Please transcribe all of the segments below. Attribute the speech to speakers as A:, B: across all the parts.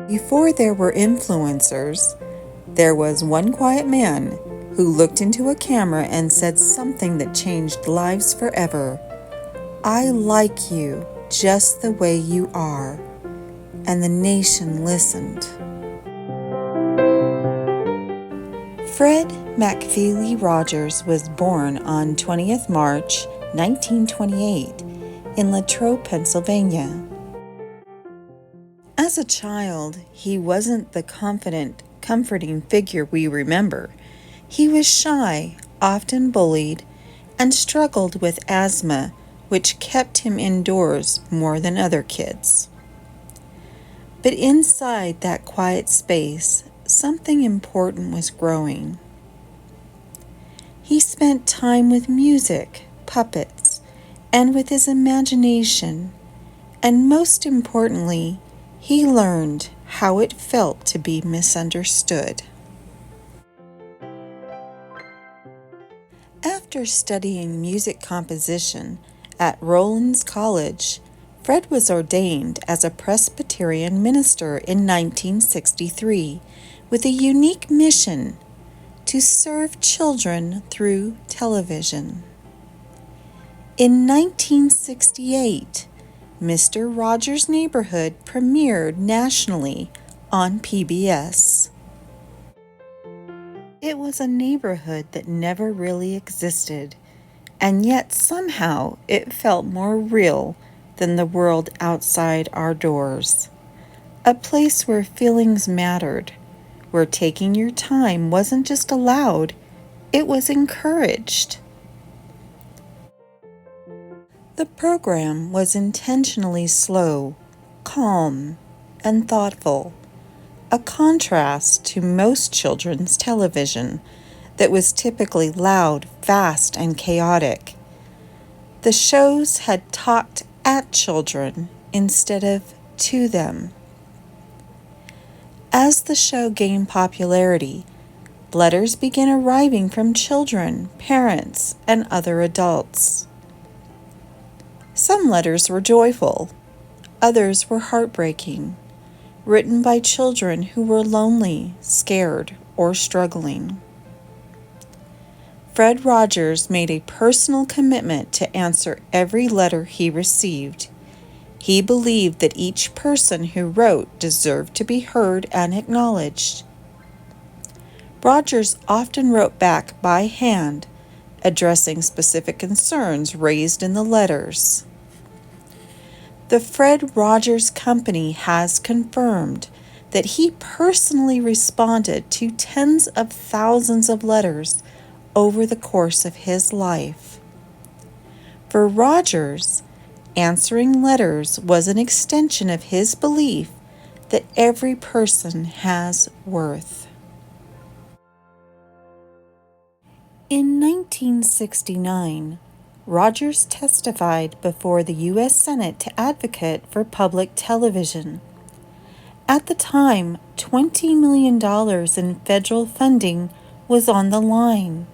A: Before there were influencers, there was one quiet man who looked into a camera and said something that changed lives forever. "I like you just the way you are." And the nation listened. Fred McFeely Rogers was born on 20th March 1928 in Latrobe, Pennsylvania. As a child, he wasn't the confident, comforting figure we remember. He was shy, often bullied, and struggled with asthma, which kept him indoors more than other kids. But inside that quiet space, something important was growing. He spent time with music, puppets, and with his imagination, and most importantly, he learned how it felt to be misunderstood. After studying music composition at Rollins College, Fred was ordained as a Presbyterian minister in 1963 with a unique mission to serve children through television. In 1968, Mr. Rogers' Neighborhood premiered nationally on PBS. It was a neighborhood that never really existed, and yet somehow it felt more real than the world outside our doors. A place where feelings mattered, where taking your time wasn't just allowed, it was encouraged. The program was intentionally slow, calm, and thoughtful, a contrast to most children's television that was typically loud, fast, and chaotic. The shows had talked at children instead of to them. As the show gained popularity, letters began arriving from children, parents, and other adults. Some letters were joyful, others were heartbreaking, written by children who were lonely, scared, or struggling. Fred Rogers made a personal commitment to answer every letter he received. He believed that each person who wrote deserved to be heard and acknowledged. Rogers often wrote back by hand, addressing specific concerns raised in the letters. The Fred Rogers Company has confirmed that he personally responded to tens of thousands of letters over the course of his life. For Rogers, answering letters was an extension of his belief that every person has worth. In 1969, Rogers testified before the U.S. Senate to advocate for public television. At the time, $20 million in federal funding was on the line.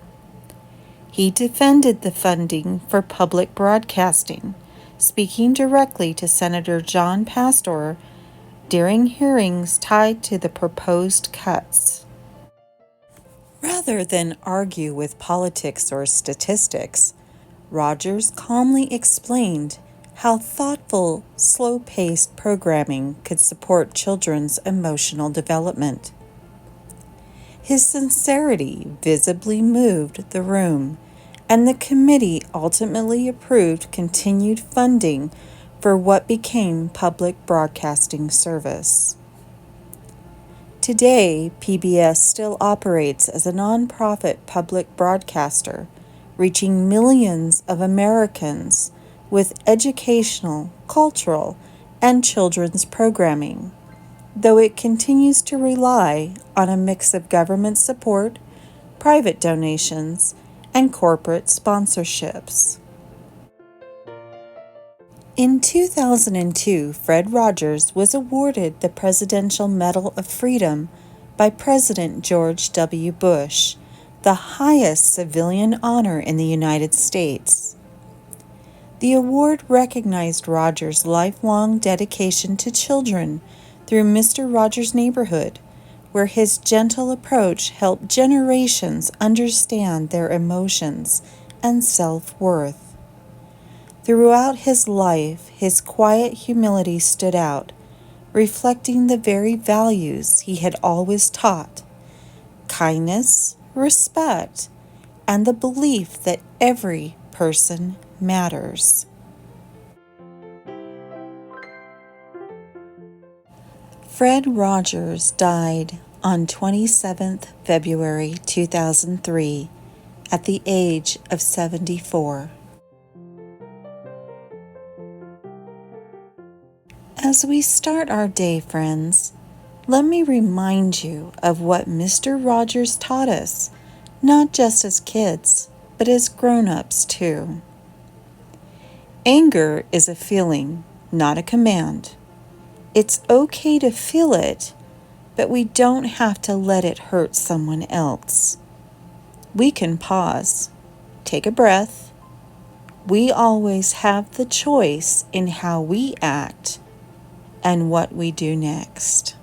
A: He defended the funding for public broadcasting, speaking directly to Senator John Pastor during hearings tied to the proposed cuts. Rather than argue with politics or statistics, Rogers calmly explained how thoughtful, slow-paced programming could support children's emotional development. His sincerity visibly moved the room, and the committee ultimately approved continued funding for what became public broadcasting service. Today, PBS still operates as a nonprofit public broadcaster, reaching millions of Americans with educational, cultural, and children's programming, though it continues to rely on a mix of government support, private donations, and corporate sponsorships. In 2002, Fred Rogers was awarded the Presidential Medal of Freedom by President George W. Bush, the highest civilian honor in the United States. The award recognized Rogers' lifelong dedication to children through Mr. Rogers' neighborhood, where his gentle approach helped generations understand their emotions and self-worth. Throughout his life, his quiet humility stood out, reflecting the very values he had always taught: kindness, respect, and the belief that every person matters. Fred Rogers died on 27th February 2003 at the age of 74. As we start our day, friends, let me remind you of what Mr. Rogers taught us, not just as kids, but as grown-ups too. Anger is a feeling, not a command. It's okay to feel it, but we don't have to let it hurt someone else. We can pause, take a breath. We always have the choice in how we act and what we do next.